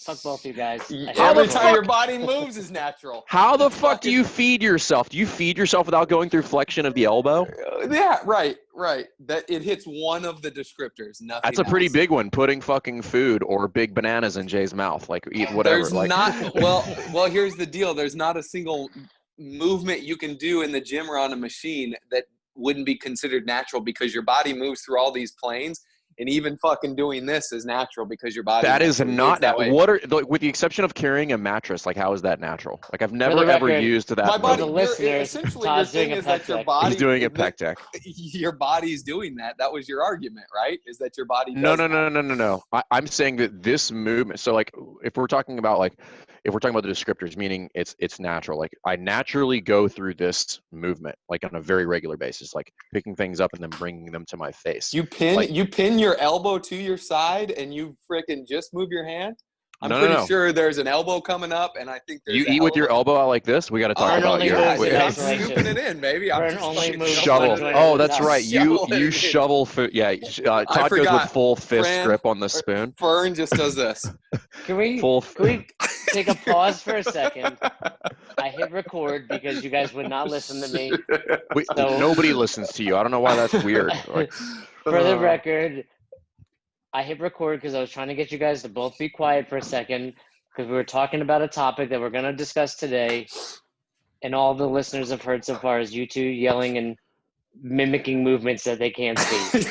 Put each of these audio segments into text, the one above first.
Fuck both you guys. Every time your body moves is natural. How the fuck do you feed yourself? Do you feed yourself without going through flexion of the elbow? Yeah, right. That it hits one of the descriptors. Nothing. That's a pretty big one. Putting fucking food or big bananas in Jay's mouth, like eat whatever. There's like not. Well. Here's the deal. There's not a single movement you can do in the gym or on a machine that wouldn't be considered natural because your body moves through all these planes. And even fucking doing this is natural because your body. That is not that way. What are, with the exception of carrying a mattress? Like, how is that natural? Like, I've never ever used that. My body. The listeners, essentially, your thing is that your body. He's doing a pec deck. Your body's doing that. That was your argument, right? Is that your body? No. I'm saying that this movement. So, like, if we're talking about the descriptors, meaning it's natural. Like, I naturally go through this movement, like on a very regular basis, like picking things up and then bringing them to my face. You pin your elbow to your side and you frickin' just move your hand. I'm pretty sure there's an elbow coming up, and I think there's you eat with your elbow out like this. We got to talk about your. I'm scooping it in, baby. I'm just shovel. Oh, that's right. You shovel food. Yeah. Todd goes with full fist grip on the spoon. Fern just does this. Can we take a pause for a second? I hit record because you guys would not listen to me. Nobody listens to you. I don't know why that's weird. For the record, I hit record because I was trying to get you guys to both be quiet for a second because we were talking about a topic that we're going to discuss today, and all the listeners have heard so far is you two yelling and mimicking movements that they can't see.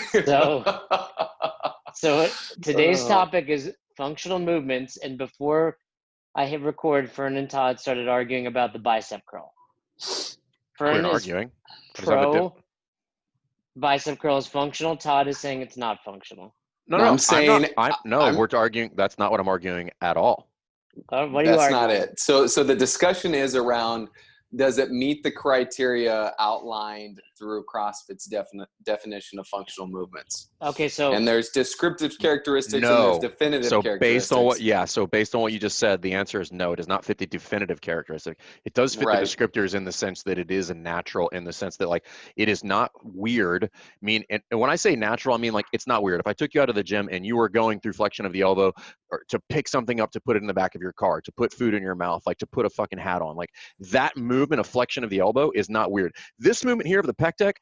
So today's topic is functional movements, and before I hit record, Fern and Todd started arguing about the bicep curl. Fern is arguing. Pro bicep curl is functional. Todd is saying it's not functional. No, I'm saying we're arguing. That's not what I'm arguing at all. What are you arguing? That's not it. So the discussion is around, does it meet the criteria outlined through CrossFit's definition of functional movements? Okay, and there's descriptive characteristics and there's definitive characteristics. So based on what you just said, the answer is no. It does not fit the definitive characteristic. It does fit the descriptors in the sense that it is a natural, in the sense that like it is not weird. And when I say natural, I mean like it's not weird. If I took you out of the gym and you were going through flexion of the elbow, or to pick something up to put it in the back of your car, to put food in your mouth, like to put a fucking hat on, like that movement of flexion of the elbow is not weird. This movement here of the pec deck,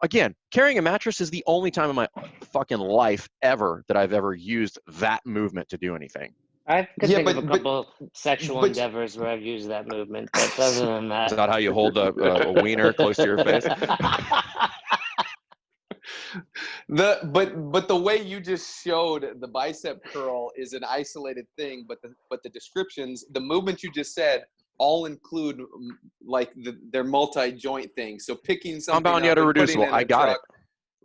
again, carrying a mattress is the only time in my fucking life ever that I've ever used that movement to do anything. I could think of a couple sexual endeavors where I've used that movement, but other than that. Is that how you hold a wiener close to your face? But the way you just showed the bicep curl is an isolated thing, but the descriptions, the movements you just said, all include like they're multi-joint things. So picking something compound yet irreducible. I got it.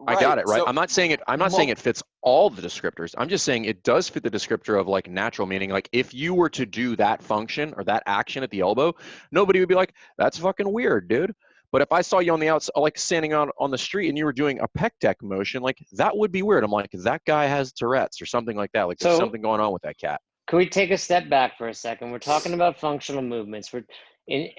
I got it, right? So, I'm not saying it fits all the descriptors. I'm just saying it does fit the descriptor of like natural, meaning like if you were to do that function or that action at the elbow, nobody would be like, that's fucking weird, dude. But if I saw you on the outside, like standing on the street and you were doing a pec deck motion, like that would be weird. I'm like, that guy has Tourette's or something like that. Like there's something going on with that cat. Can we take a step back for a second? We're talking about functional movements. We're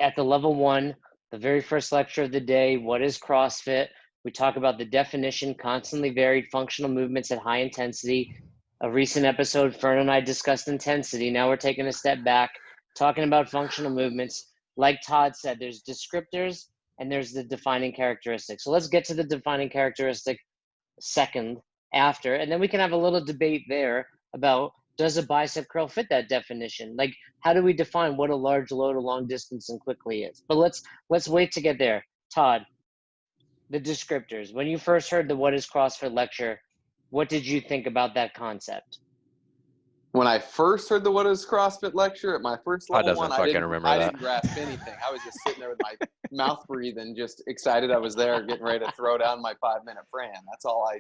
at the level 1, the very first lecture of the day. What is CrossFit? We talk about the definition, constantly varied functional movements at high intensity. A recent episode, Fern and I discussed intensity. Now we're taking a step back, talking about functional movements. Like Todd said, there's descriptors and there's the defining characteristics. So let's get to the defining characteristic second after, and then we can have a little debate there about, does a bicep curl fit that definition? Like, how do we define what a large load, a long distance, and quickly is? But let's wait to get there. Todd, the descriptors. When you first heard the What is CrossFit lecture, what did you think about that concept? When I first heard the What is CrossFit lecture at my first level one, I didn't grasp anything. I was just sitting there with my mouth breathing, just excited I was there, getting ready to throw down my 5-minute Fran. That's all I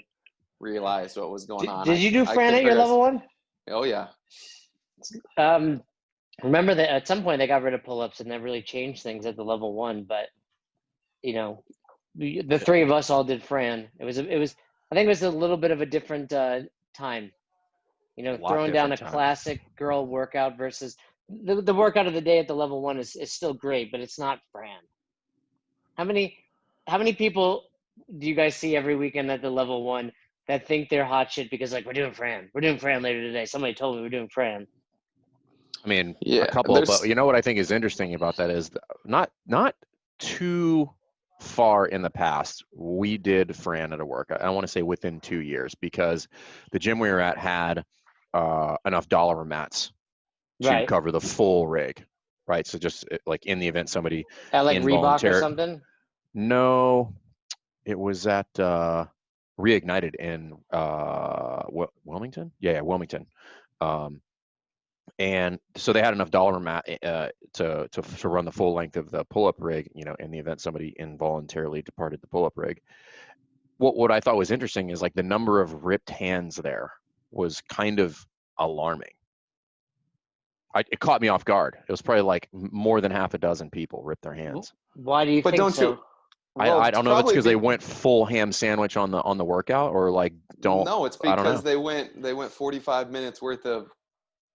realized what was going on. Did you do Fran at your level 1? Oh, yeah. Remember that at some point they got rid of pull-ups and that really changed things at the level 1. But, you know, the three of us all did Fran. It was. I think it was a little bit of a different time. You know, throwing down a classic girl workout versus the workout of the day at the level 1 is still great, but it's not Fran. How many people do you guys see every weekend at the level 1 that think they're hot shit because like we're doing Fran later today? Somebody told me we're doing Fran. I mean, Yeah, a couple, but you know what I think is interesting about that is not too far in the past, we did Fran at a workout. I want to say within 2 years, because the gym we were at had enough dollar mats to Right. cover the full rig, right? So just like in the event somebody At like Reebok or involuntary. something? No, it was at Reignited in Wilmington. Yeah, Wilmington. And so they had enough dollar mat to run the full length of the pull-up rig, you know, in the event somebody involuntarily departed the pull-up rig. What I thought was interesting is like the number of ripped hands there was kind of alarming. It caught me off guard. It was probably like more than half a dozen people ripped their hands. Why do you but think don't so? you? Well, I don't know if it's because they went full ham sandwich on the workout, or like No, it's I don't know. because they went 45 minutes worth of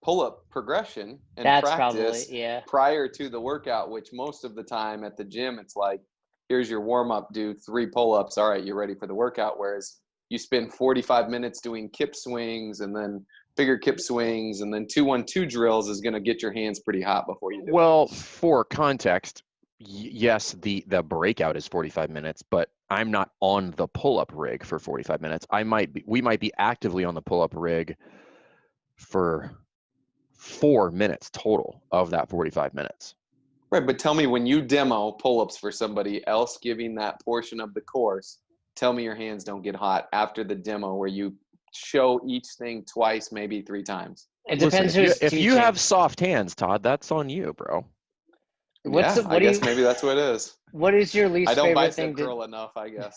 pull-up progression and That's practice probably, yeah. prior to the workout, which most of the time at the gym it's like, here's your warm-up, do 3 pull-ups, all right, you're ready for the workout. Whereas you spend 45 minutes doing kip swings and then bigger kip swings and then 2-1-2 drills is going to get your hands pretty hot before you do Well, for context, yes, the breakout is 45 minutes, but I'm not on the pull-up rig for 45 minutes. We might be actively on the pull-up rig for 4 minutes total of that 45 minutes. Right, but tell me, when you demo pull-ups for somebody else giving that portion of the course, tell me your hands don't get hot after the demo where you show each thing twice, maybe 3 times. It depends Listen, who's if you teaching. have soft hands, Todd, that's on you, bro. I guess maybe that's what it is. What is your least I don't favorite bicep thing curl enough, I guess.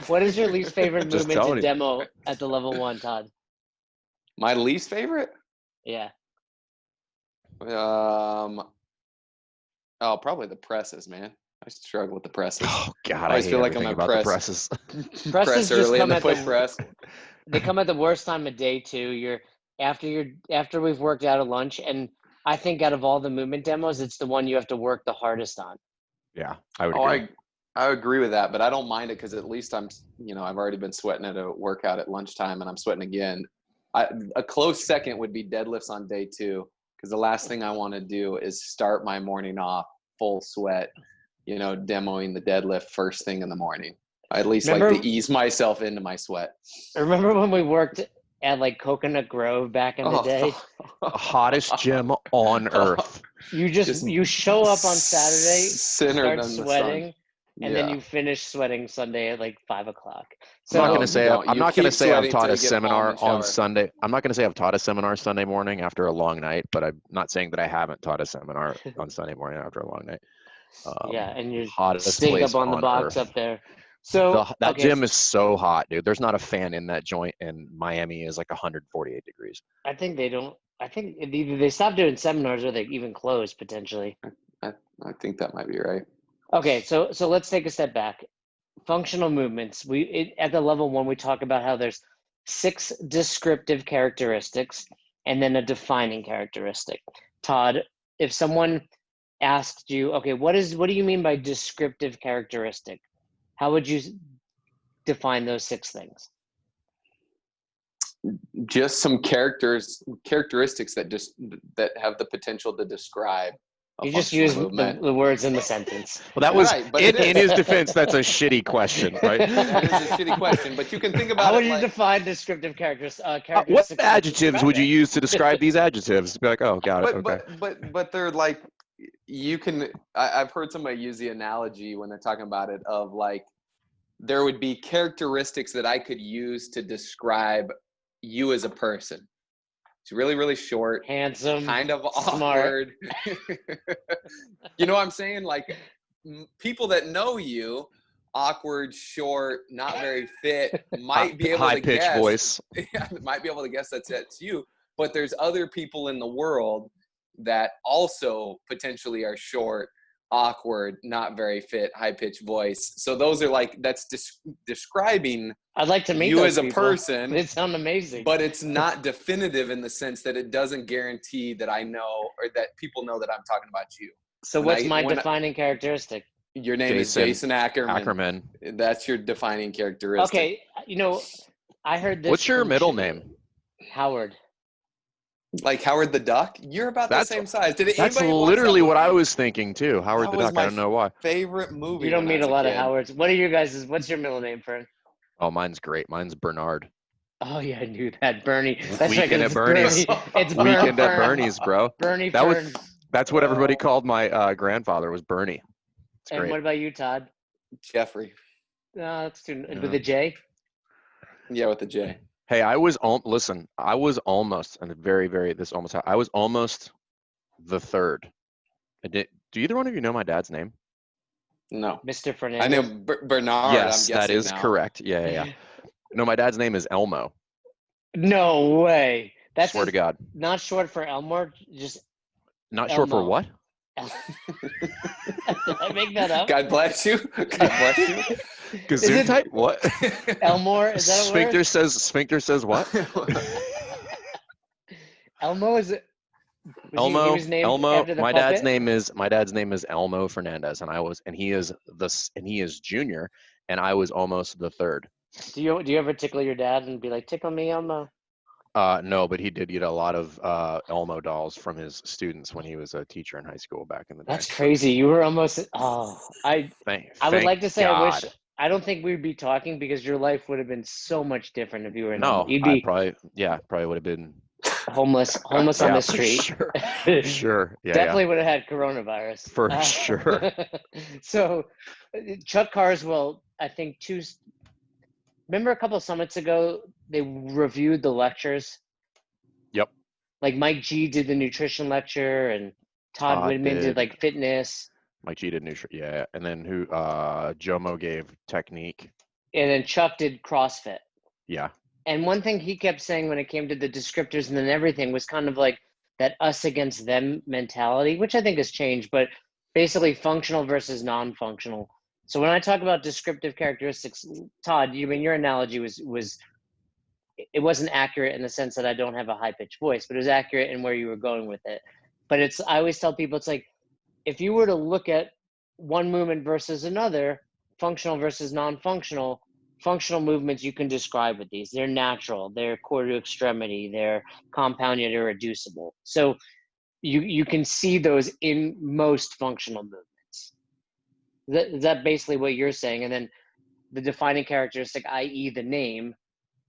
What is your least favorite Just movement to telling you. demo at the level 1, Todd? My least favorite? Yeah. Probably the presses, man. I struggle with the presses. Oh God, I always hate feel like I'm everything a about the presses. Presses press early just in come the at push press. They come at the worst time of day too. After we've worked out at lunch, and I think out of all the movement demos, it's the one you have to work the hardest on. Yeah, I would agree. I agree with that, but I don't mind it because at least I've already been sweating at a workout at lunchtime and I'm sweating again. A close second would be deadlifts on day 2, because the last thing I want to do is start my morning off full sweat, demoing the deadlift first thing in the morning. I at least like to ease myself into my sweat. Remember when we worked at like Coconut Grove back in the day? Hottest gym on earth. You show up on Saturday, start sweating, and then you finish sweating Sunday at like 5 o'clock. So I'm not gonna say I've taught a seminar on Sunday. I'm not gonna say I've taught a seminar Sunday morning after a long night, but I'm not saying that I haven't taught a seminar on Sunday morning after a long night. Yeah, and you're hottest stink place up on the box earth. up there. So that gym is so hot, dude. There's not a fan in that joint, and Miami is like 148 degrees. I think either they stopped doing seminars or they even closed potentially. I think that might be right. Okay, so let's take a step back. Functional movements. At the level 1, we talk about how there's 6 descriptive characteristics and then a defining characteristic. Todd, if someone asked you, okay, what do you mean by descriptive characteristic? How would you define those 6 things? Just some characteristics that have the potential to describe. You just use the words in the sentence. Well, that was right, but in his defense. That's a shitty question, right? That is a shitty question, but you can think about. How would you define descriptive characteristics? What adjectives would you use to describe these adjectives? Be like, oh, got it. Okay. But they're like, you can. I've heard somebody use the analogy when they're talking about it of like, there would be characteristics that I could use to describe you as a person. It's really, really short, handsome, kind of awkward. You know what I'm saying? Like, people that know you, awkward, short, not very fit, might be able to guess. High-pitched voice. Yeah, might be able to guess that's you. But there's other people in the world that also potentially are short, awkward, not very fit, high-pitched voice. So those are like, that's describing I'd like to meet you those as a people. person. It sounds amazing. But it's not definitive in the sense that it doesn't guarantee that I know or that people know that I'm talking about you. So what's my defining characteristic? Your name is Jason Ackerman. That's your defining characteristic. Okay, I heard this. What's your middle name? Howard. Like Howard the Duck? You're about the same size. Did That's anybody watch that literally what I movie? was thinking too. Howard That the was Duck. I my don't know why. favorite movie You don't when I meet was a a lot of kid. Howards. What are your guys'? What's your middle name, Fern? Oh, mine's great. Mine's Bernard. Oh yeah, I knew that. Bernie. That's right, Weekend because at it's Bernie's. Bernie. It's Bern Weekend at Fern. Bernie's, bro. Bernie That was Fern. that's what everybody called my grandfather was Bernie. It's And great. what about you, Todd? Jeffrey. No, that's too with a J. Yeah, with a J. Hey, listen, I was almost, and I was almost the third. Do either one of you know my dad's name? No. Mr. I know Fernandez. Bernard, Yes, I'm that guessing is now. correct. Yeah. No, my dad's name is Elmo. No way. That's Swear to God. Not short for Elmore, just Not Elmo. short for what? Did I make that up? God bless you. God bless you. Gesundheit? What? Elmore? Is that a word? Sphincter says what? Elmo is it? Elmo. He was named Elmo. after the My puppet? dad's name is Elmo Fernandez, and he is junior, and I was almost the third. Do you ever tickle your dad and be like, tickle me, Elmo? No, but he did get a lot of Elmo dolls from his students when he was a teacher in high school back in the day. That's crazy. You were almost. Oh, I would like to say God. I wish. I don't think we'd be talking because your life would have been so much different if you were in. No, You'd be probably would have been homeless on the street. Sure. Yeah. Definitely would have had coronavirus. For sure. So, Chuck Carswell, I think remember a couple of summits ago, they reviewed the lectures. Yep. Like Mike G did the nutrition lecture, and Todd Whitman did like fitness. Mike G did nutrition, yeah, and then Jomo gave technique, and then Chuck did CrossFit. Yeah. And one thing he kept saying when it came to the descriptors and then everything was kind of like that us against them mentality, which I think has changed, but basically functional versus non-functional. So when I talk about descriptive characteristics, Todd, your analogy was it wasn't accurate in the sense that I don't have a high-pitched voice, but it was accurate in where you were going with it. But I always tell people, it's like, if you were to look at one movement versus another, functional versus non-functional, functional movements you can describe with these. They're natural, they're core to extremity, they're compound yet irreducible. So you can see those in most functional movements. Is that basically what you're saying? And then the defining characteristic, i.e. the name,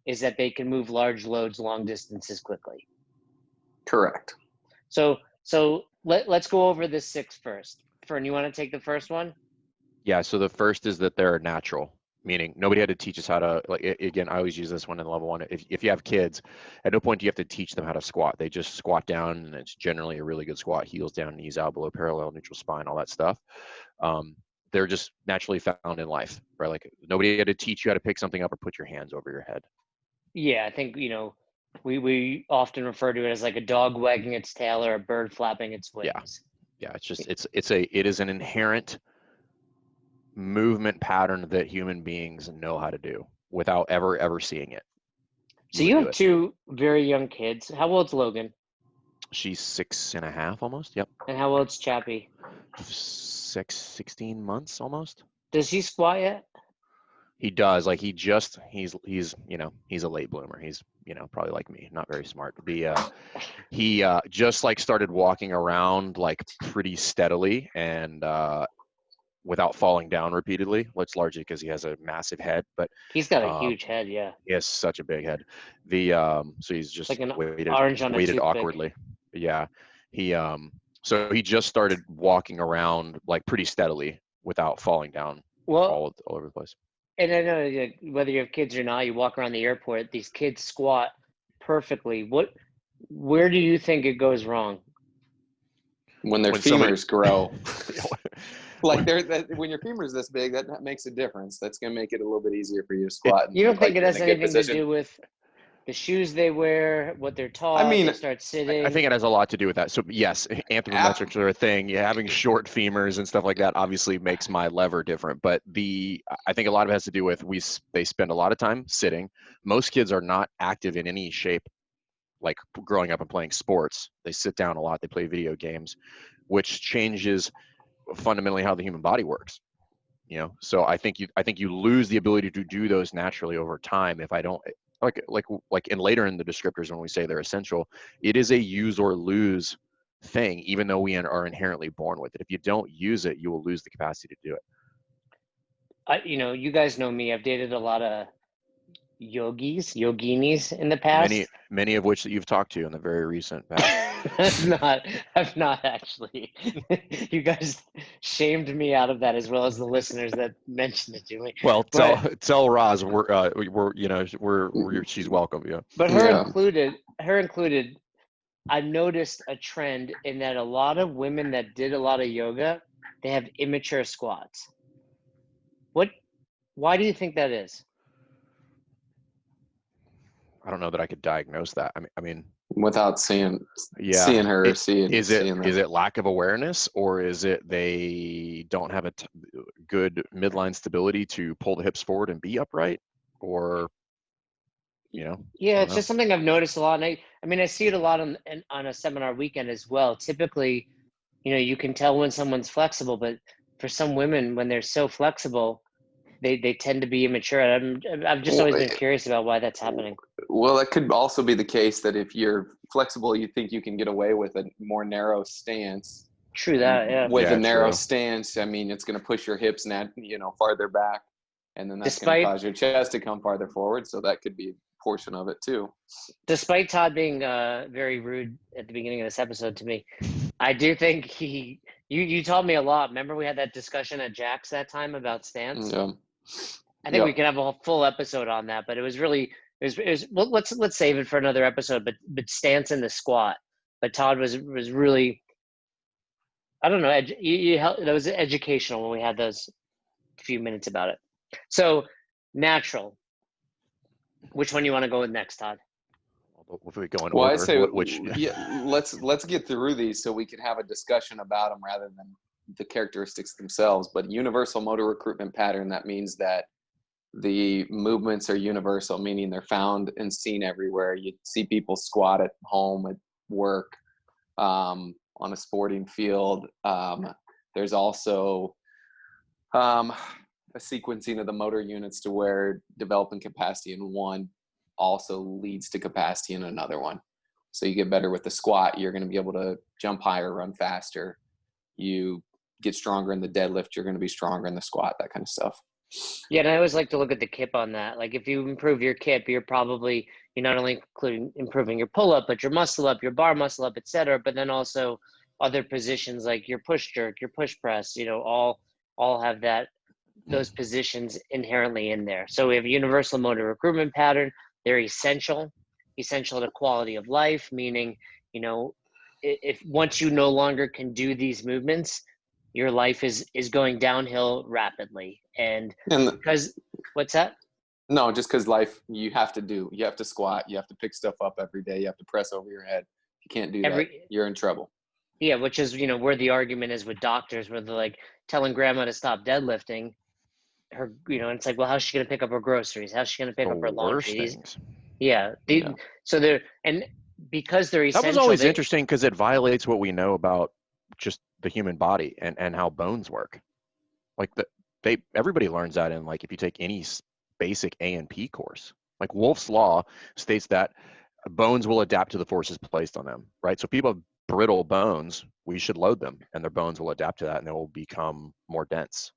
is that they can move large loads long distances quickly. Correct. So let's go over the 6 first. Fern, you want to take the first one? Yeah, so the first is that they're natural, meaning nobody had to teach us how to, like, again, I always use this one in level 1. If you have kids, at no point do you have to teach them how to squat. They just squat down, and it's generally a really good squat, heels down, knees out, below parallel, neutral spine, all that stuff. They're just naturally found in life, right? Like nobody had to teach you how to pick something up or put your hands over your head. Yeah, I think, we often refer to it as like a dog wagging its tail or a bird flapping its wings. Yeah, it's just it is an inherent movement pattern that human beings know how to do without ever seeing it. So you have 2 very young kids. How old's Logan? She's 6.5 almost. Yep. And how old's Chappie? 16 months almost. Does he squat yet? He does. Like he's a late bloomer. He's probably like me, not very smart. He just like started walking around like pretty steadily and without falling down repeatedly. It's largely because he has a massive head, but he's got a huge head. Yeah. He has such a big head. So he's just like an weighted awkwardly. Yeah. So he just started walking around like pretty steadily without falling down all over the place. And I know whether you have kids or not, you walk around the airport, these kids squat perfectly. Where do you think it goes wrong? When their femurs grow. Like when your femur is this big, that makes a difference. That's going to make it a little bit easier for you to squat. You don't think it has anything to do with the shoes they wear, what they're taught, they start sitting? I think it has a lot to do with that. So yes, anthropometrics are a thing. Having short femurs and stuff like that obviously makes my lever different. But I think a lot of it has to do with they spend a lot of time sitting. Most kids are not active in any shape, like growing up and playing sports. They sit down a lot. They play video games, which changes fundamentally how the human body works. So I think you lose the ability to do those naturally over time. and later in the descriptors when we say they're essential, it is a use or lose thing, even though we are inherently born with it. If you don't use it, you will lose the capacity to do it. You guys know me. I've dated a lot of yoginis in the past. Many of which that you've talked to in the very recent past. I've not actually. You guys shamed me out of that, as well as the listeners that mentioned it to me. Well, tell Roz she's welcome. Yeah. But her included, I noticed a trend in that a lot of women that did a lot of yoga, they have immature squats. Why do you think that is? I don't know that I could diagnose that. I mean, without seeing her, is it lack of awareness, or is it they don't have a good midline stability to pull the hips forward and be upright, or yeah, it's just something I've noticed a lot. And I see it a lot on a seminar weekend as well. Typically, you can tell when someone's flexible, but for some women, when they're so flexible, they tend to be immature. I've just always been curious about why that's happening. Well, it could also be the case that if you're flexible, you think you can get away with a more narrow stance. True that, yeah. With a narrow stance, I mean, it's going to push your hips farther back, and then that's going to cause your chest to come farther forward. So that could be a portion of it too. Despite Todd being very rude at the beginning of this episode to me, I do think you taught me a lot. Remember we had that discussion at Jack's that time about stance? Yeah. I think we could have a full episode on that, but it was really well, let's save it for another episode. But stance in the squat. But Todd was really, I don't know. That was educational when we had those few minutes about it. So natural. Which one you want to go with next, Todd? If we go in order, I say let's get through these so we can have a discussion about them rather than the characteristics themselves. But universal motor recruitment pattern, that means that the movements are universal, meaning they're found and seen everywhere. You see people squat at home, at work, on a sporting field. There's also a sequencing of the motor units to where developing capacity in one also leads to capacity in another one. So you get better with the squat, you're going to be able to jump higher, run faster. You get stronger in the deadlift, you're going to be stronger in the squat, that kind of stuff. Yeah, and I always like to look at the kip on that. Like if you improve your kip, you're not only improving your pull-up, but your muscle up, your bar muscle up, etc. But then also other positions like your push jerk, your push press, all have those positions inherently in there. So we have a universal motor recruitment pattern. They're essential to quality of life, meaning, if once you no longer can do these movements, your life is going downhill rapidly. And because what's that? No, just because life, you have to squat, you have to pick stuff up every day, you have to press over your head. If you can't do that, you're in trouble. Yeah, which is, where the argument is with doctors, where they're like telling grandma to stop deadlifting her, and it's like, well, how's she going to pick up her groceries? How's she going to pick up her laundry? So they're, and because they're essential. That was always interesting because it violates what we know about just the human body and how bones work. Like everybody learns that in, like, if you take any basic A&P course, like Wolff's Law states that bones will adapt to the forces placed on them, right? So people have brittle bones, we should load them and their bones will adapt to that and they will become more dense.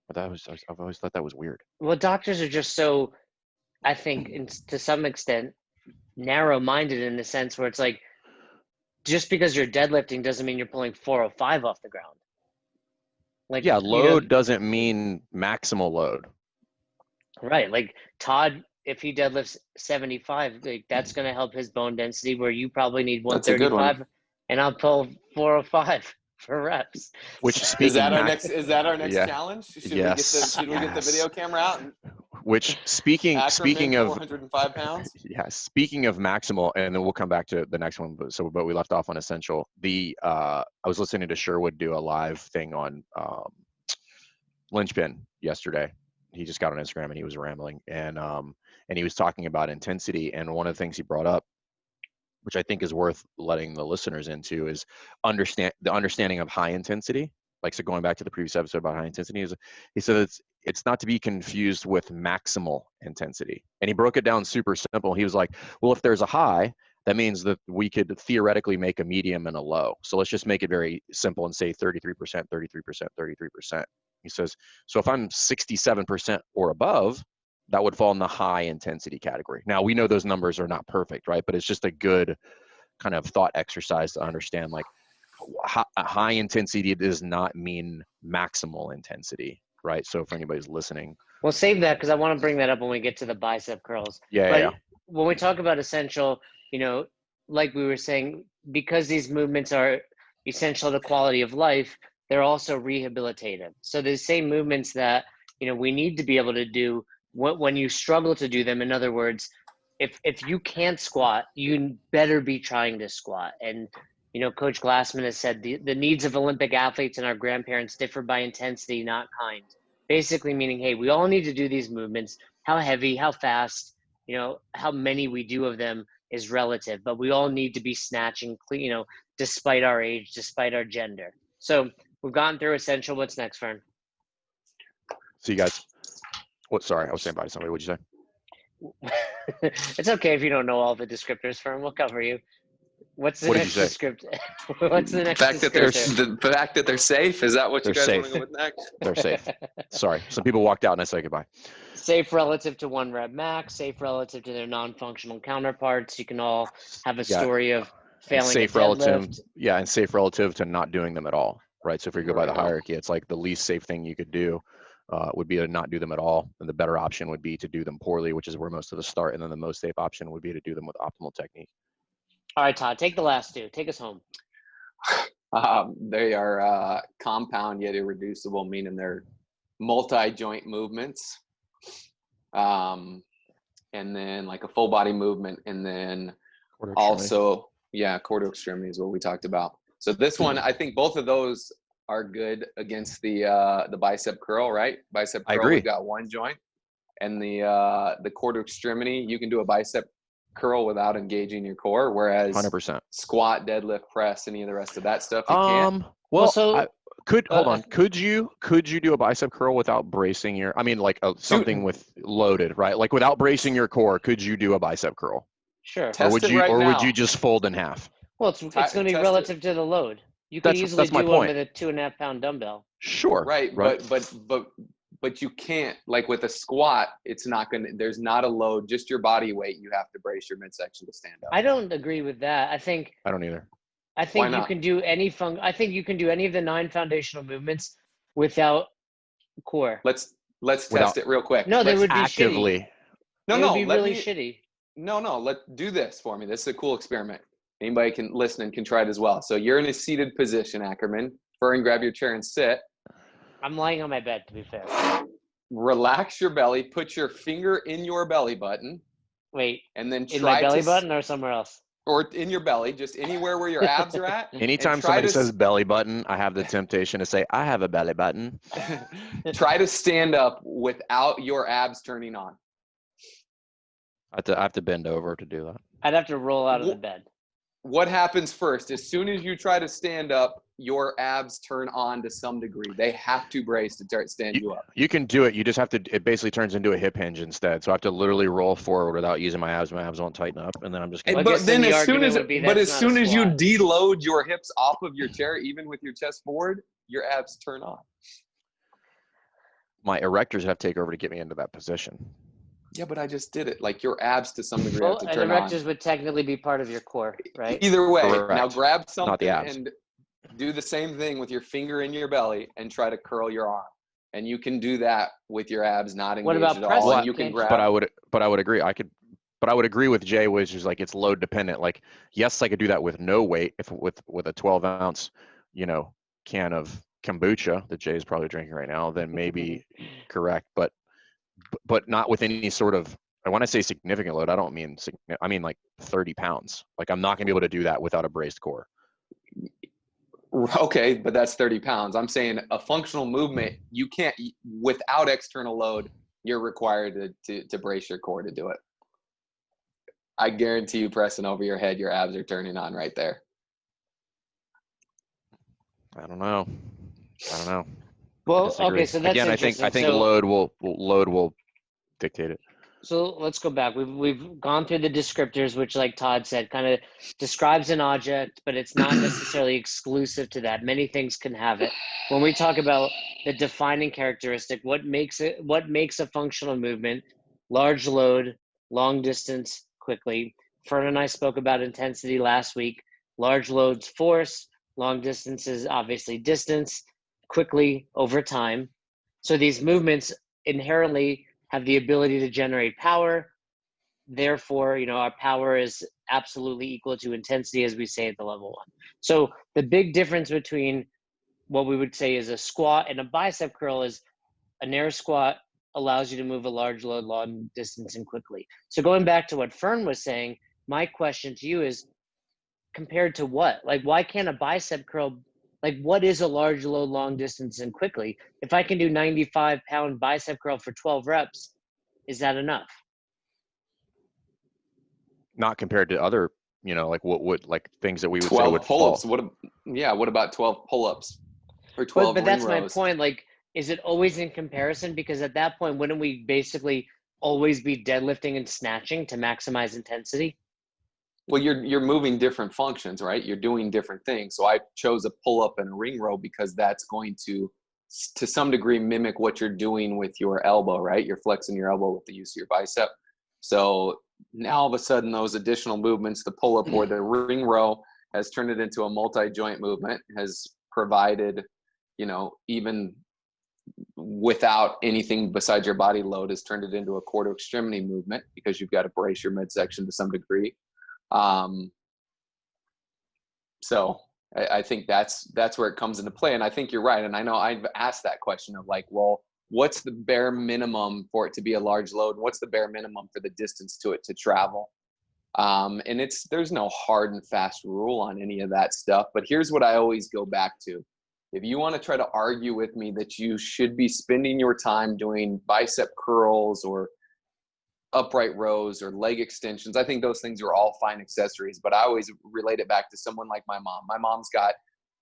But I've always thought that was weird. Well, doctors are just so, I think, to some extent, narrow-minded in the sense where it's like, just because you're deadlifting doesn't mean you're pulling 405 off the ground. Like, load doesn't mean maximal load. Right. Like Todd, if he deadlifts 75, like that's going to help his bone density, where you probably need 135, and I'll pull 405 for reps. Which is that our next challenge? Should we get the video camera out? Which speaking of 405 pounds. Yeah, speaking of maximal, and then we'll come back to the next one. But we left off on essential. I was listening to Sherwood do a live thing on linchpin yesterday. He just got on Instagram and he was rambling, and he was talking about intensity. And one of the things he brought up, which I think is worth letting the listeners into, is understanding of high intensity like, so going back to the previous episode about high intensity, he said it's not to be confused with maximal intensity. And he broke it down super simple. He was like, well, if there's a high, that means that we could theoretically make a medium and a low. So let's just make it very simple and say 33%, 33%, 33%. He says, so if I'm 67% or above, that would fall in the high intensity category. Now, we know those numbers are not perfect, right? But it's just a good kind of thought exercise to understand, like, high intensity does not mean maximal intensity, right? So for anybody's listening. We'll save that because I want to bring that up when we get to the bicep curls. Yeah. When we talk about essential, like we were saying, because these movements are essential to quality of life, they're also rehabilitative. So the same movements that, we need to be able to do when you struggle to do them. In other words, if you can't squat, you better be trying to squat. And, Coach Glassman has said the needs of Olympic athletes and our grandparents differ by intensity, not kind. Basically meaning, hey, we all need to do these movements. How heavy, how fast, how many we do of them is relative, but we all need to be snatching, despite our age, despite our gender. So we've gone through essential. What's next, Fern? See you guys. Sorry, I was saying bye to somebody. What'd you say? It's okay if you don't know all the descriptors, Fern. We'll cover you. What's the next descriptor? What's the next descriptor? The fact that they're safe? Is that what you guys want to go with next? They're safe. Sorry. Some people walked out and I said goodbye. Safe relative to 1 rep max, safe relative to their non-functional counterparts. You can all have a story of failing safe a deadlift. Relative, and safe relative to not doing them at all, right? So if we go by the hierarchy, it's like the least safe thing you could do would be to not do them at all. And the better option would be to do them poorly, which is where most of us start. And then the most safe option would be to do them with optimal technique. All right, Todd, take the last two. Take us home. They are compound yet irreducible, meaning they're multi-joint movements. And then like a full body movement, and then also, quarter extremity is what we talked about. So this one, I think both of those are good against the bicep curl, right? Bicep curl, we got one joint, and the quarter extremity, you can do a bicep curl without engaging your core, whereas 100% squat, deadlift, press, any of the rest of that stuff you can't. Could you do a bicep curl without bracing your, something with loaded, right? Like without bracing your core, could you do a bicep curl? Sure. Would you just fold in half? Well, it's going to be relative to the load. You could easily do one with a 2.5 pound dumbbell. Sure. Right. But you can't, like with a squat, it's not going to, there's not a load, just your body weight. You have to brace your midsection to stand up. I don't agree with that. I don't either. I think you can do I think you can do any of the 9 foundational movements without core. Let's test it real quick. No, they would be actively. Shitty. No, it would be really shitty. No, let's do this for me. This is a cool experiment. Anybody can listen and can try it as well. So you're in a seated position, Ackerman. Fern, grab your chair and sit. I'm lying on my bed, to be fair. Relax your belly. Put your finger in your belly button. Wait. And then in my belly button or somewhere else? Or in your belly, just anywhere where your abs are at. Anytime somebody says belly button, I have the temptation to say, I have a belly button. Try to stand up without your abs turning on. I have to bend over to do that. I'd have to roll out of the bed. What happens first? As soon as you try to stand up, your abs turn on to some degree. They have to brace to stand you up. You can do it. You just have to, it basically turns into a hip hinge instead. So I have to literally roll forward without using my abs. My abs won't tighten up. And then I'm just going to. But then as soon as you deload your hips off of your chair, even with your chest forward, your abs turn on. My erectors have to take over to get me into that position. Yeah, but I just did it. Like your abs to some degree have to turn on. And erectors would technically be part of your core, right? Either way. Correct. Now grab something and do the same thing with your finger in your belly and try to curl your arm. And you can do that with your abs not engaged at all. And you can grab. But I would agree. But I would agree with Jay, which is like it's load dependent. Like, yes, I could do that with no weight with a 12-ounce, can of kombucha that Jay's probably drinking right now, then maybe correct. But not with any sort of, and when I say significant load, I mean like 30 pounds. Like I'm not gonna be able to do that without a braced core. Okay, but that's 30 pounds. I'm saying a functional movement, you can't, without external load, you're required to brace your core to do it. I guarantee you pressing over your head, your abs are turning on right there. I don't know. I don't know. Well, okay, so that's Again, I interesting. think So load will dictate it. So let's go back. We've gone through the descriptors, which, like Todd said, kind of describes an object, but it's not necessarily exclusive to that. Many things can have it. When we talk about the defining characteristic, what makes a functional movement, large load, long distance, quickly. Fern and I spoke about intensity last week. Large loads, force, long distances, obviously distance, quickly over time. So these movements inherently have the ability to generate power. Therefore, our power is absolutely equal to intensity, as we say at the level 1. So the big difference between what we would say is a squat and a bicep curl is an air squat allows you to move a large load, long distance, and quickly. So going back to what Fern was saying, my question to you is, compared to what? Like, why can't a bicep curl, like, what is a large load, long distance, and quickly? If I can do 95-pound bicep curl for 12 reps, is that enough? Not compared to other, like what would, like things that we would 12 say would pull-ups. fall. What about 12 pull-ups or 12 but that's ring rows? my point. Like, is it always in comparison? Because at that point, wouldn't we basically always be deadlifting and snatching to maximize intensity? Well, you're moving different functions, right? You're doing different things. So I chose a pull-up and a ring row because that's going to some degree mimic what you're doing with your elbow, right? You're flexing your elbow with the use of your bicep. So now all of a sudden those additional movements, the pull-up or the ring row, has turned it into a multi-joint movement, has provided, even without anything besides your body load, has turned it into a quarter extremity movement because you've got to brace your midsection to some degree. So I think that's where it comes into play. And I think you're right. And I know I've asked that question of like, well, what's the bare minimum for it to be a large load? What's the bare minimum for the distance to travel? And there's no hard and fast rule on any of that stuff. But here's what I always go back to. If you want to try to argue with me that you should be spending your time doing bicep curls or upright rows or leg extensions, I think those things are all fine accessories, but I always relate it back to someone like my mom. My mom's got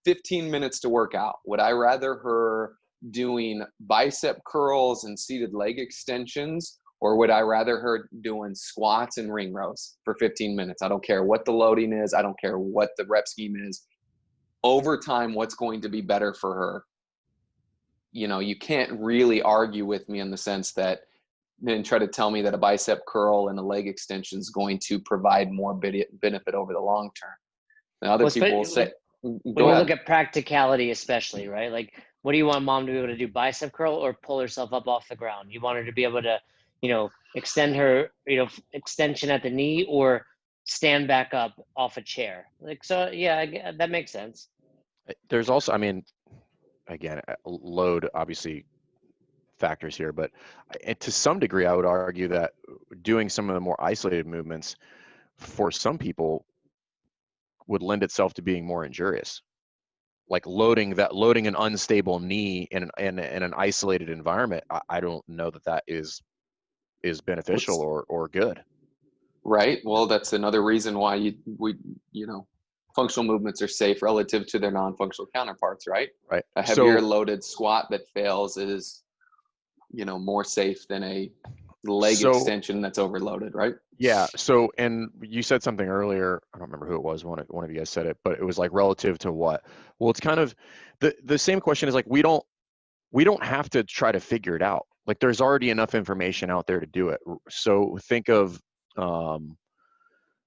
15 minutes to work out. Would I rather her doing bicep curls and seated leg extensions, or would I rather her doing squats and ring rows for 15 minutes? I don't care what the loading is. I don't care what the rep scheme is. Over time, what's going to be better for her? You can't really argue with me in the sense that then try to tell me that a bicep curl and a leg extension is going to provide more benefit over the long term. Now, other people will say, when you look at practicality, especially, right? Like, what do you want mom to be able to do? Bicep curl or pull herself up off the ground? You want her to be able to, extend her, extension at the knee or stand back up off a chair. Like, so, yeah, that makes sense. There's also, again, load obviously factors here, but to some degree, I would argue that doing some of the more isolated movements for some people would lend itself to being more injurious. Like loading an unstable knee in an isolated environment, I don't know that is beneficial or good. Right. Well, that's another reason why functional movements are safe relative to their non-functional counterparts, right? Right. A heavier loaded squat that fails is, more safe than a leg extension that's overloaded, right? Yeah. So, and you said something earlier, I don't remember who it was, one of you guys said it, but it was like relative to what? Well, it's kind of the same question is like, we don't have to try to figure it out. Like there's already enough information out there to do it. So think of,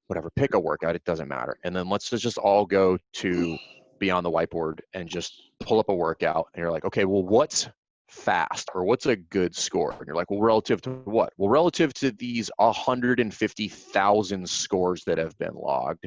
whatever, pick a workout, it doesn't matter. And then let's just all go to beyond the whiteboard and just pull up a workout. And you're like, okay, well, what's fast or what's a good score? And you're like, well, relative to what? Well, relative to these 150,000 scores that have been logged,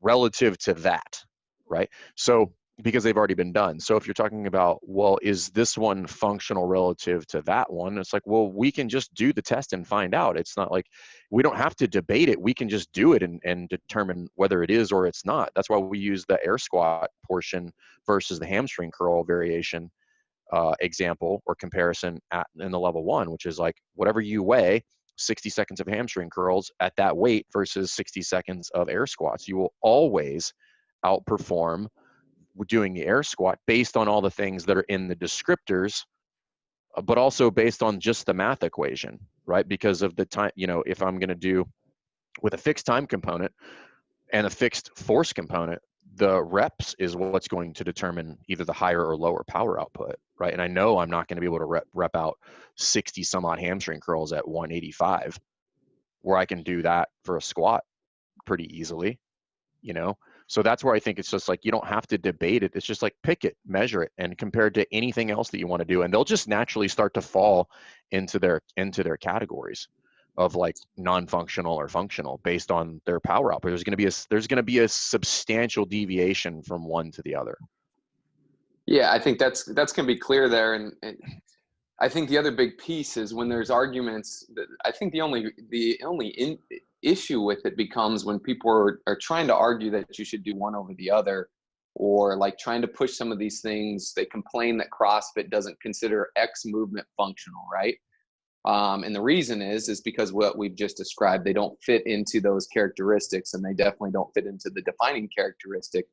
relative to that, right? So because they've already been done. So if you're talking about, well, is this one functional relative to that one? It's like, well, we can just do the test and find out. It's not like we don't have to debate it. We can just do it and determine whether it is or it's not. That's why we use the air squat portion versus the hamstring curl variation example or comparison in the level 1, which is like whatever you weigh, 60 seconds of hamstring curls at that weight versus 60 seconds of air squats. You will always outperform doing the air squat based on all the things that are in the descriptors, but also based on just the math equation, right? Because of the time, if I'm going to do with a fixed time component and a fixed force component, the reps is what's going to determine either the higher or lower power output, right? And I know I'm not going to be able to rep out 60 some odd hamstring curls at 185, where I can do that for a squat pretty easily, So that's where I think it's just like, you don't have to debate it. It's just like, pick it, measure it, and compared to anything else that you want to do, and they'll just naturally start to fall into their categories of like non-functional or functional based on their power output. There's going to be a substantial deviation from one to the other. Yeah, I think that's going to be clear there, and I think the other big piece is when there's arguments. I think the only issue with it becomes when people are trying to argue that you should do one over the other, or like trying to push some of these things. They complain that CrossFit doesn't consider X movement functional, right? And the reason is because what we've just described, they don't fit into those characteristics, and they definitely don't fit into the defining characteristic.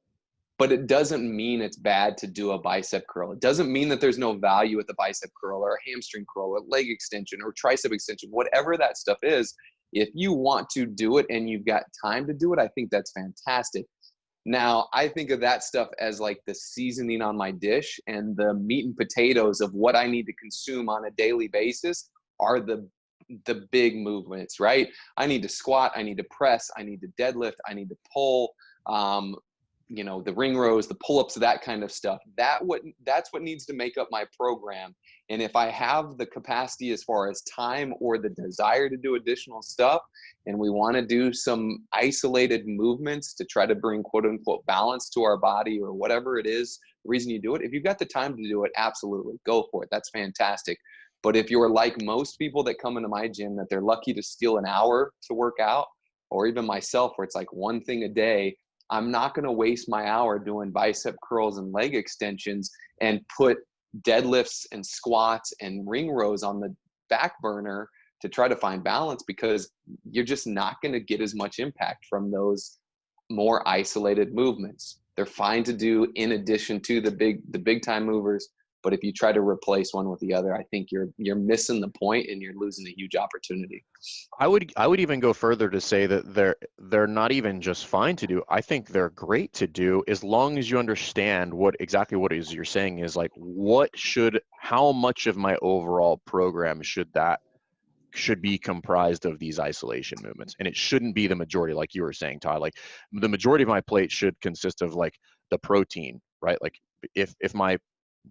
But it doesn't mean it's bad to do a bicep curl. It doesn't mean that there's no value at the bicep curl or a hamstring curl or leg extension or tricep extension, whatever that stuff is. If you want to do it and you've got time to do it, I think that's fantastic. Now, I think of that stuff as like the seasoning on my dish, and the meat and potatoes of what I need to consume on a daily basis are the big movements, right? I need to squat, I need to press, I need to deadlift, I need to pull, the ring rows, the pull-ups, that kind of stuff. That's what needs to make up my program. And if I have the capacity as far as time or the desire to do additional stuff, and we want to do some isolated movements to try to bring quote unquote balance to our body, or whatever it is, the reason you do it, if you've got the time to do it, absolutely go for it. That's fantastic. But if you're like most people that come into my gym, that they're lucky to steal an hour to work out, or even myself, where it's like one thing a day, I'm not going to waste my hour doing bicep curls and leg extensions and put deadlifts and squats and ring rows on the back burner to try to find balance, because you're just not going to get as much impact from those more isolated movements. They're fine to do in addition to the big time movers, but if you try to replace one with the other, I think you're missing the point, and you're losing a huge opportunity. I would even go further to say that they're not even just fine to do. I think they're great to do, as long as you understand exactly what it is you're saying is like, how much of my overall program should be comprised of these isolation movements. And it shouldn't be the majority, like you were saying, Todd. Like, the majority of my plate should consist of like the protein, right? Like, if my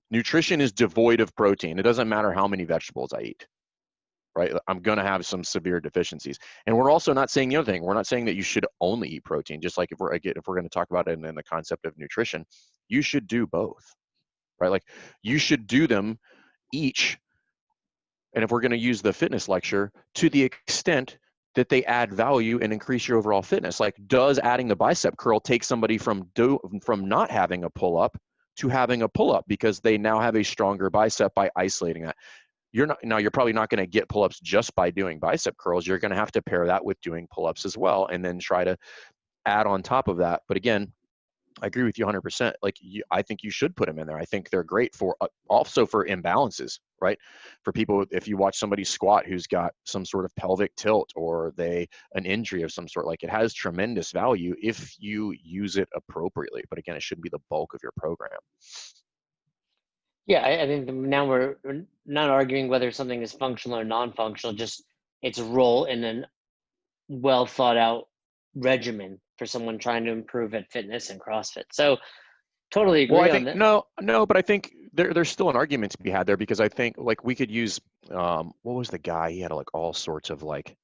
nutrition is devoid of protein, it doesn't matter how many vegetables I eat, right? I'm going to have some severe deficiencies. And we're also not saying the other thing. We're not saying that you should only eat protein. Just like if we're going to talk about it in the concept of nutrition, you should do both, right? Like, you should do them each. And if we're going to use the fitness lecture, to the extent that they add value and increase your overall fitness. Like, does adding the bicep curl take somebody from not having a pull-up to having a pull-up because they now have a stronger bicep by isolating that? You're probably not going to get pull-ups just by doing bicep curls. You're going to have to pair that with doing pull-ups as well, and then try to add on top of that. But again, I agree with you 100%. Like, I think you should put them in there. I think they're great for also for imbalances, right? For people, if you watch somebody squat who's got some sort of pelvic tilt or an injury of some sort, like, it has tremendous value if you use it appropriately. But again, it shouldn't be the bulk of your program. Yeah, I think now we're not arguing whether something is functional or non-functional, just its role in a well thought out regimen for someone trying to improve at fitness and CrossFit. So totally agree on that. No, but I think there's still an argument to be had there, because I think, like, we could use, what was the guy? He had like all sorts of like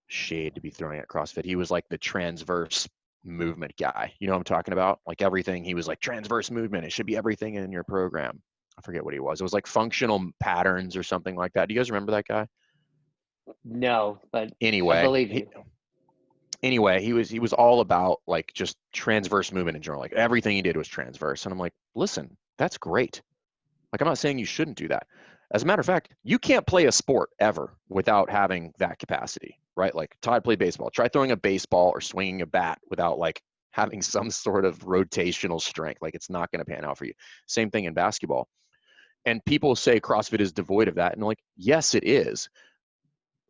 shade to be throwing at CrossFit. He was like the transverse movement guy. You know what I'm talking about? Like, everything, he was like, transverse movement, it should be everything in your program. I forget what he was. It was like functional patterns or something like that. Do you guys remember that guy? No, but anyway, I believe you. Anyway, he was all about like just transverse movement in general. Like, everything he did was transverse. And I'm like, listen, that's great. Like, I'm not saying you shouldn't do that. As a matter of fact, you can't play a sport ever without having that capacity, right? Like, Todd played baseball. Try throwing a baseball or swinging a bat without like having some sort of rotational strength. Like, it's not going to pan out for you. Same thing in basketball. And people say CrossFit is devoid of that. And like, yes, it is,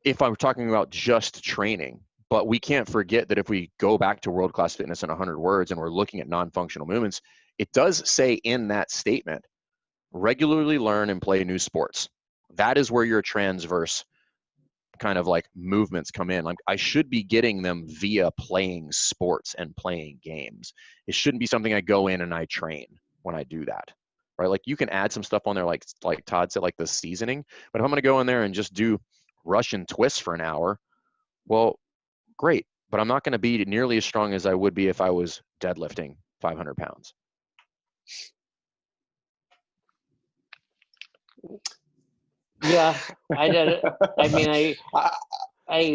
if I'm talking about just training. But we can't forget that if we go back to world-class fitness in 100 words and we're looking at non-functional movements, it does say in that statement, regularly learn and play new sports. That is where your transverse kind of like movements come in. Like, I should be getting them via playing sports and playing games. It shouldn't be something I go in and I train when I do that, right? Like, you can add some stuff on there, like Todd said, like the seasoning. But if I'm going to go in there and just do Russian twists for an hour, well, great. But I'm not going to be nearly as strong as I would be if I was deadlifting 500 pounds. Yeah, I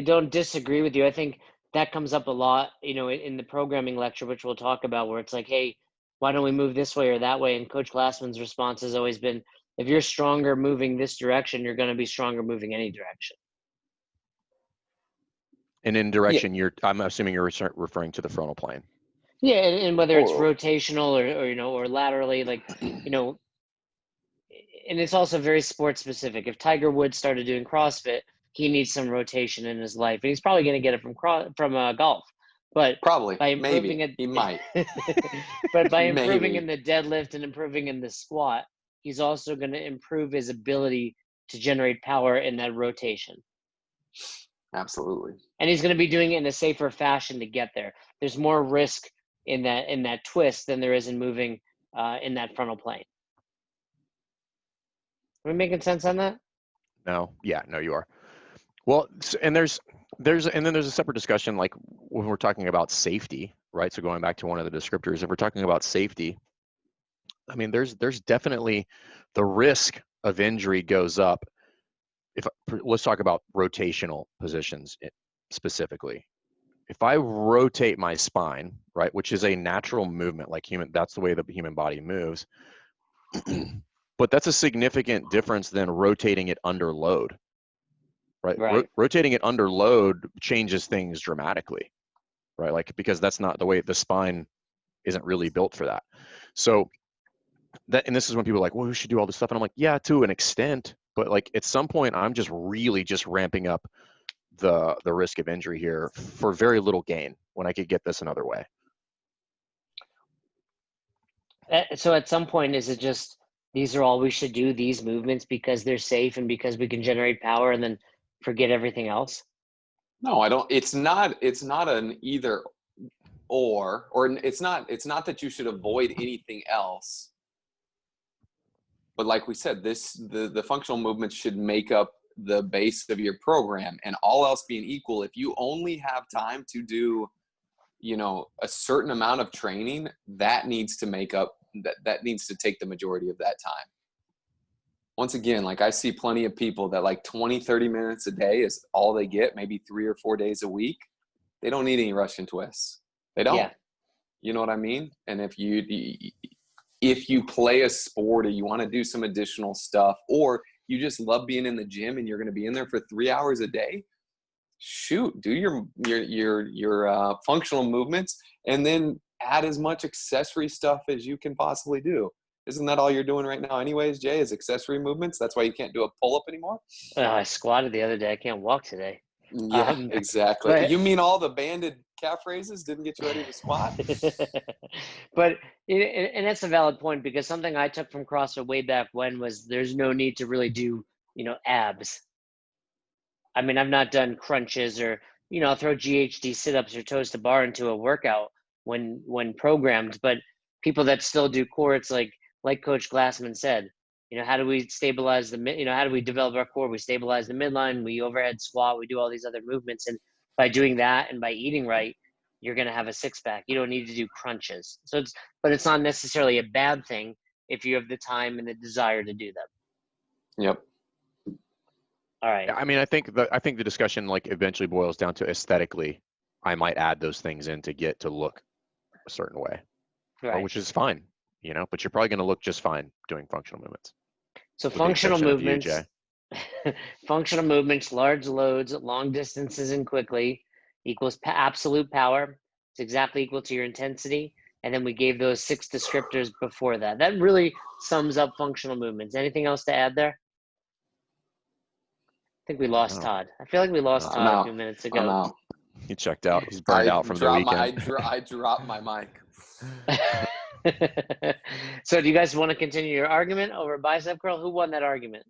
don't disagree with you. I think that comes up a lot, in the programming lecture, which we'll talk about, where it's like, hey, why don't we move this way or that way? And Coach Glassman's response has always been, if you're stronger moving this direction, you're going to be stronger moving any direction. And in direction, I'm assuming you're referring to the frontal plane. Yeah, and whether it's rotational or laterally, like, and it's also very sports specific. If Tiger Woods started doing CrossFit, he needs some rotation in his life, and he's probably going to get it from golf. But probably, by improving maybe he might. But by improving in the deadlift and improving in the squat, he's also going to improve his ability to generate power in that rotation. Absolutely. And he's going to be doing it in a safer fashion to get there. There's more risk in that twist than there is in moving in that frontal plane. Are we making sense on that? No. Yeah, no, you are. Well, and then there's a separate discussion, like when we're talking about safety, right? So going back to one of the descriptors, if we're talking about safety, I mean, there's definitely the risk of injury goes up. Let's talk about rotational positions specifically. If I rotate my spine, right, which is a natural movement, like that's the way the human body moves, but that's a significant difference than rotating it under load, right? Rotating it under load changes things dramatically, right? Like, because that's not the way the spine isn't really built for that. So and this is when people are like, well, we should do all this stuff. And I'm like, yeah, to an extent, but like at some point I'm just really ramping up the risk of injury here for very little gain when I could get this another way. So at some point, is it just, these are all we should do, these movements, because they're safe and because we can generate power, and then forget everything else? No, I don't. It's not an either or it's not that you should avoid anything else. But like we said, the functional movements should make up the base of your program, and all else being equal, if you only have time to do, a certain amount of training, that needs to make up, that needs to take the majority of that time. Once again, like, I see plenty of people that like 20-30 minutes a day is all they get, maybe 3 or 4 days a week. They don't need any Russian twists. They don't. Yeah. You know what I mean? And if you play a sport, or you want to do some additional stuff, or you just love being in the gym and you're going to be in there for 3 hours a day, shoot, do your functional movements, and then add as much accessory stuff as you can possibly do. Isn't that all you're doing right now anyways, Jay, is accessory movements? That's why you can't do a pull-up anymore? I squatted the other day. I can't walk today. Yeah, exactly. But you mean all the banded calf raises didn't get you ready to squat? But, and that's a valid point, because something I took from CrossFit way back when was there's no need to really do, abs. I mean, I've not done crunches or, I'll throw GHD sit-ups or toes to bar into a workout when programmed, but people that still do core, it's like Coach Glassman said, how do we stabilize how do we develop our core? We stabilize the midline, we overhead squat, we do all these other movements. And by doing that and by eating right, you're going to have a six-pack. You don't need to do crunches. But it's not necessarily a bad thing if you have the time and the desire to do them. Yep. All right. I mean, I think the discussion like eventually boils down to aesthetically, I might add those things in to get to look a certain way, right, which is fine, but you're probably going to look just fine doing functional movements. So functional movements, functional movements, large loads, long distances, and quickly equals absolute power. It's exactly equal to your intensity. And then we gave those 6 descriptors before that. That really sums up functional movements. Anything else to add there? I think we lost Todd. I feel like we lost Todd a few minutes ago. I'm out. He checked out. He's burned out from the weekend. I dropped my mic. So do you guys want to continue your argument over bicep curl? Who won that argument?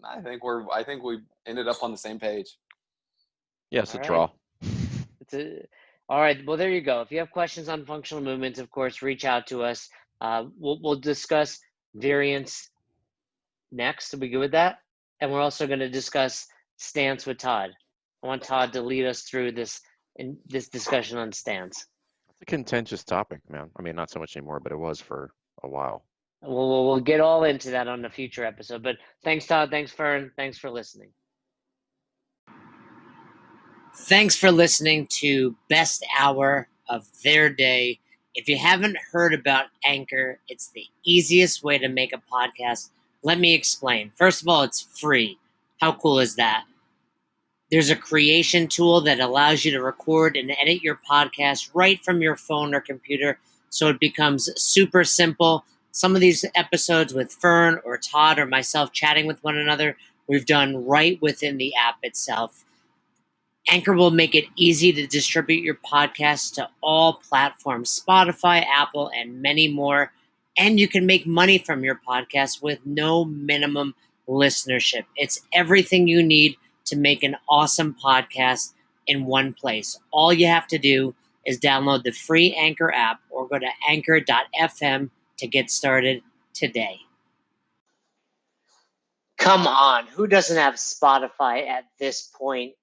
I think we ended up on the same page. Yes, a draw. All right. Well, there you go. If you have questions on functional movements, of course, reach out to us. We'll discuss variance next. Are we good with that? And we're also going to discuss stance with Todd. I want Todd to lead us through this discussion on stance. It's a contentious topic, man. I mean, not so much anymore, but it was for a while. We'll get all into that on a future episode. But thanks, Todd. Thanks, Fern. Thanks for listening. Thanks for listening to Best Hour of Their Day. If you haven't heard about Anchor, it's the easiest way to make a podcast. Let me explain. First of all, it's free. How cool is that? There's a creation tool that allows you to record and edit your podcast right from your phone or computer, so it becomes super simple. Some of these episodes with Fern or Todd or myself chatting with one another, we've done right within the app itself. Anchor will make it easy to distribute your podcast to all platforms, Spotify, Apple, and many more. And you can make money from your podcast with no minimum listenership. It's everything you need to make an awesome podcast in one place. All you have to do is download the free Anchor app or go to anchor.fm to get started today. Come on, who doesn't have Spotify at this point?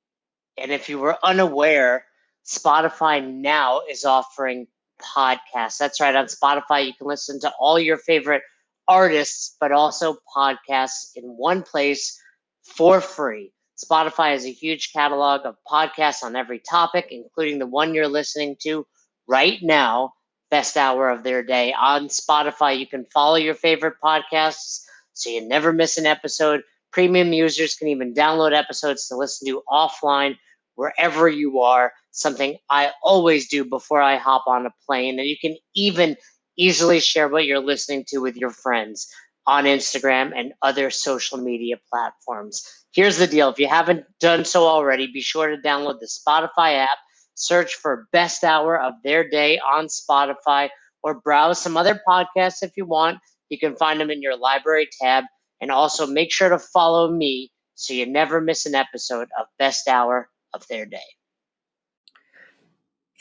And if you were unaware, Spotify now is offering podcasts. That's right. On Spotify, you can listen to all your favorite artists, but also podcasts in one place for free. Spotify has a huge catalog of podcasts on every topic, including the one you're listening to right now, Best Hour of Their Day. On Spotify, you can follow your favorite podcasts so you never miss an episode. Premium users can even download episodes to listen to offline wherever you are, something I always do before I hop on a plane. And you can even easily share what you're listening to with your friends on Instagram and other social media platforms. Here's the deal. If you haven't done so already, be sure to download the Spotify app, search for Best Hour of Their Day on Spotify, or browse some other podcasts if you want. You can find them in your library tab. And also make sure to follow me so you never miss an episode of Best Hour of Their Day.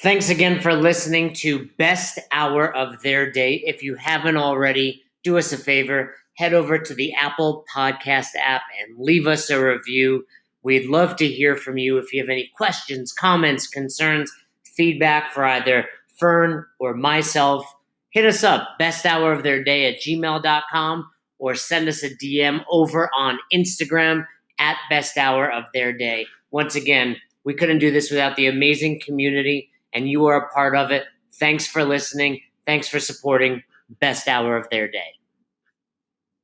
Thanks again for listening to Best Hour of Their Day. If you haven't already, do us a favor, head over to the Apple Podcast app and leave us a review. We'd love to hear from you. If you have any questions, comments, concerns, feedback for either Fern or myself, hit us up, besthouroftheirday@gmail.com, or send us a DM over on Instagram at Best Hour of Their Day. Once again, we couldn't do this without the amazing community, and you are a part of it. Thanks for listening. Thanks for supporting Best Hour of Their Day.